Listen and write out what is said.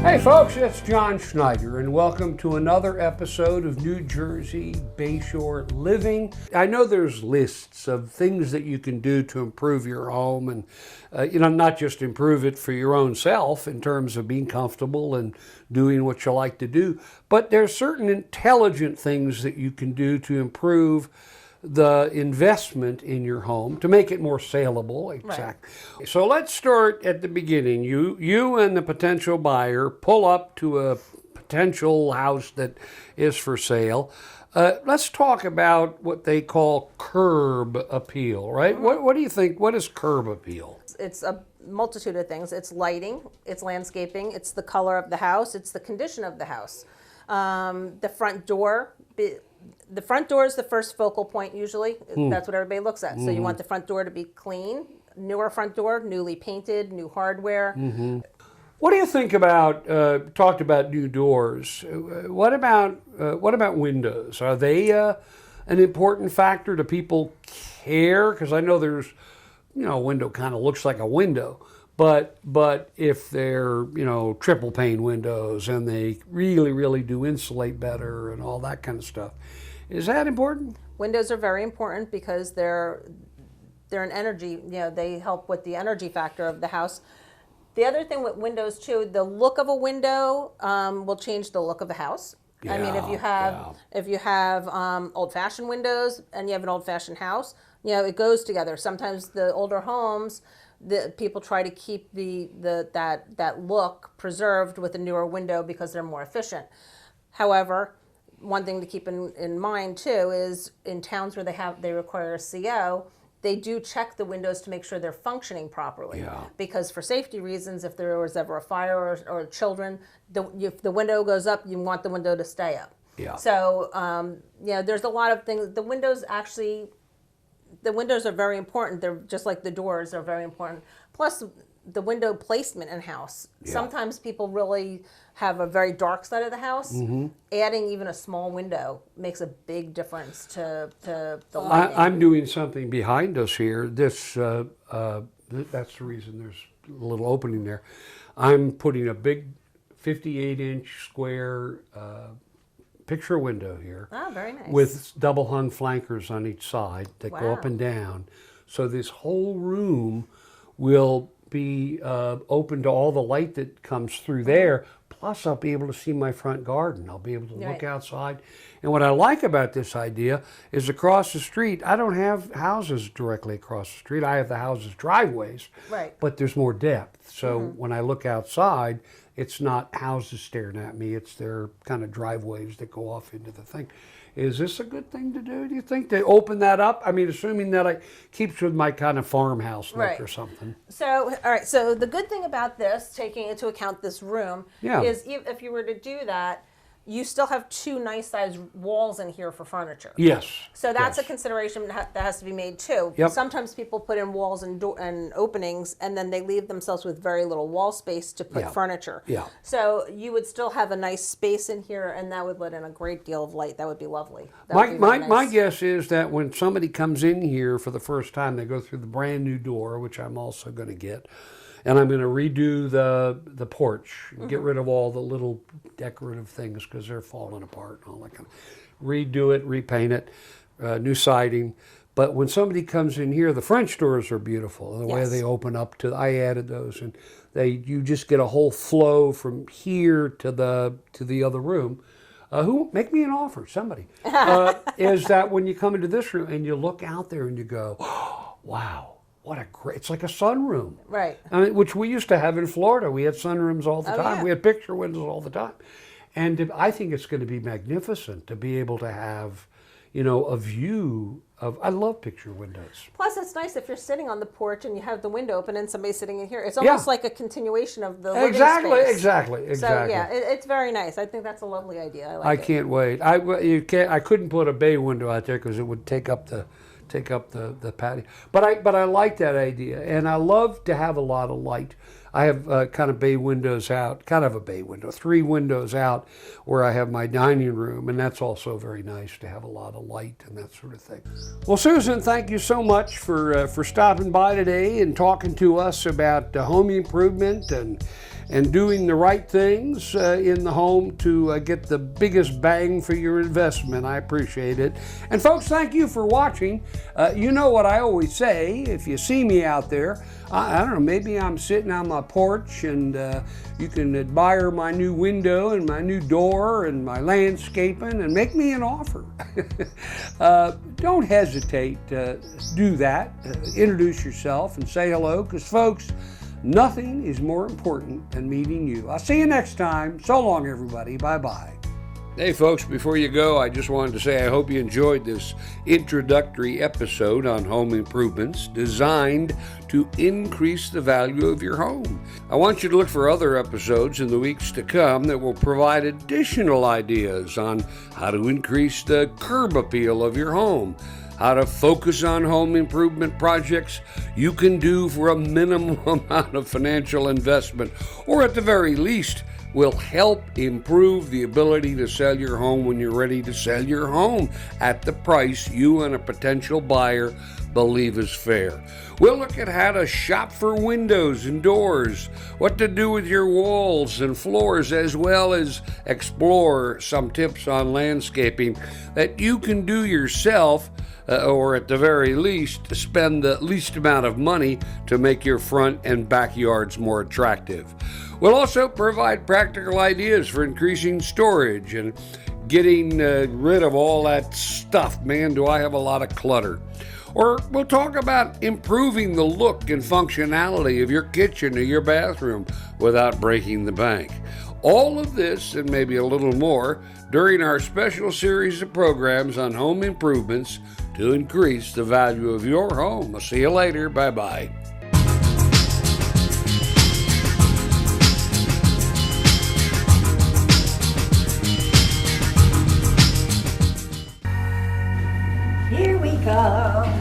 Hey folks, it's John Schneider and welcome to another episode of New Jersey Bayshore Living. I know there's lists of things that you can do to improve your home and, not just improve it for your own self in terms of being comfortable and doing what you like to do, but there's certain intelligent things that you can do to improve the investment in your home to make it more saleable. Exactly. Right. So let's start at the beginning. You and the potential buyer pull up to a potential house that is for sale. Let's talk about what they call curb appeal, right? Mm-hmm. What do you think? What is curb appeal? It's a multitude of things. It's lighting, it's landscaping, it's the color of the house, it's the condition of the house. The front door. The front door is the first focal point usually. That's what everybody looks at. So you want the front door to be clean, newer front door, newly painted, new hardware. Mm-hmm. What do you think about, talked about new doors, what about windows? Are they an important factor? Do people care? Because I know there's, a window kind of looks like a window. But if they're, triple pane windows and they really do insulate better and all that kind of stuff, is that important? Windows are very important because they're an energy, they help with the energy factor of the house. The other thing with windows too, the look of a window will change the look of a house. Yeah, I mean, if you have old-fashioned windows and you have an old-fashioned house, it goes together. Sometimes the older homes, the people try to keep that look preserved with a newer window because they're more efficient. However, one thing to keep in mind too is in towns where they require a CO, they do check the windows to make sure they're functioning properly. Yeah. Because for safety reasons, if there was ever a fire or children, if the window goes up, you want the window to stay up. Yeah. So there's a lot of things. The windows are very important. They're just like the doors are very important. Plus, the window placement in house. Yeah. Sometimes people really have a very dark side of the house. Mm-hmm. Adding even a small window makes a big difference to the lighting. I'm doing something behind us here. That's the reason there's a little opening there. I'm putting a big 58-inch square picture window here. Oh, very nice. With double hung flankers on each side that go up and down. So this whole room will be open to all the light that comes through there. Plus I'll be able to see my front garden. I'll be able to look outside. And what I like about this idea is across the street, I don't have houses directly across the street. I have the houses' driveways, but there's more depth. So when I look outside, it's not houses staring at me, it's their kind of driveways that go off into the thing. Is this a good thing to do you think, to open that up? I mean, assuming that it keeps with my kind of farmhouse look or something. So, all right, so the good thing about this, taking into account this room, is if you were to do that, you still have two nice sized walls in here for furniture. Yes. So that's a consideration that has to be made too. Yep. Sometimes people put in walls and openings and then they leave themselves with very little wall space to put furniture. Yeah. So you would still have a nice space in here and that would let in a great deal of light. That would be lovely. My guess is that when somebody comes in here for the first time, they go through the brand new door, which I'm also going to get. And I'm going to redo the porch, get rid of all the little decorative things because they're falling apart and all that kind of. Redo it, repaint it, new siding. But when somebody comes in here, the French doors are beautiful. The way they open up I added those, and you just get a whole flow from here to the other room. Make me an offer, somebody. Is that when you come into this room and you look out there and you go, oh, wow. It's like a sunroom. Right. I mean, which we used to have in Florida. We had sunrooms all the time. Yeah. We had picture windows all the time. And I think it's going to be magnificent to be able to have, a view of, I love picture windows. Plus, it's nice if you're sitting on the porch and you have the window open and somebody's sitting in here. It's almost like a continuation of the living space. Exactly. So, yeah, it's very nice. I think that's a lovely idea. I like it. I can't wait. I couldn't put a bay window out there because it would take up the patio. But I like that idea, and I love to have a lot of light. I have kind of bay windows out, kind of a bay window, 3 windows out where I have my dining room, and that's also very nice to have a lot of light and that sort of thing. Well, Susan, thank you so much for stopping by today and talking to us about home improvement and doing the right things in the home to get the biggest bang for your investment. I appreciate it. And folks, thank you for watching. You know what I always say, if you see me out there, I don't know, maybe I'm sitting on my porch and you can admire my new window and my new door and my landscaping and make me an offer. Don't hesitate to do that. Introduce yourself and say hello, because folks, nothing is more important than meeting you. I'll see you next time. So long, everybody. Bye-bye. Hey folks, before you go, I just wanted to say I hope you enjoyed this introductory episode on home improvements designed to increase the value of your home. I want you to look for other episodes in the weeks to come that will provide additional ideas on how to increase the curb appeal of your home, how to focus on home improvement projects you can do for a minimum amount of financial investment, or at the very least, will help improve the ability to sell your home when you're ready to sell your home at the price you and a potential buyer believe is fair. We'll look at how to shop for windows and doors, what to do with your walls and floors, as well as explore some tips on landscaping that you can do yourself, or at the very least, spend the least amount of money to make your front and backyards more attractive. We'll also provide practical ideas for increasing storage and getting rid of all that stuff. Man, do I have a lot of clutter. Or we'll talk about improving the look and functionality of your kitchen or your bathroom without breaking the bank. All of this and maybe a little more during our special series of programs on home improvements to increase the value of your home. I'll see you later. Bye-bye. Here we come.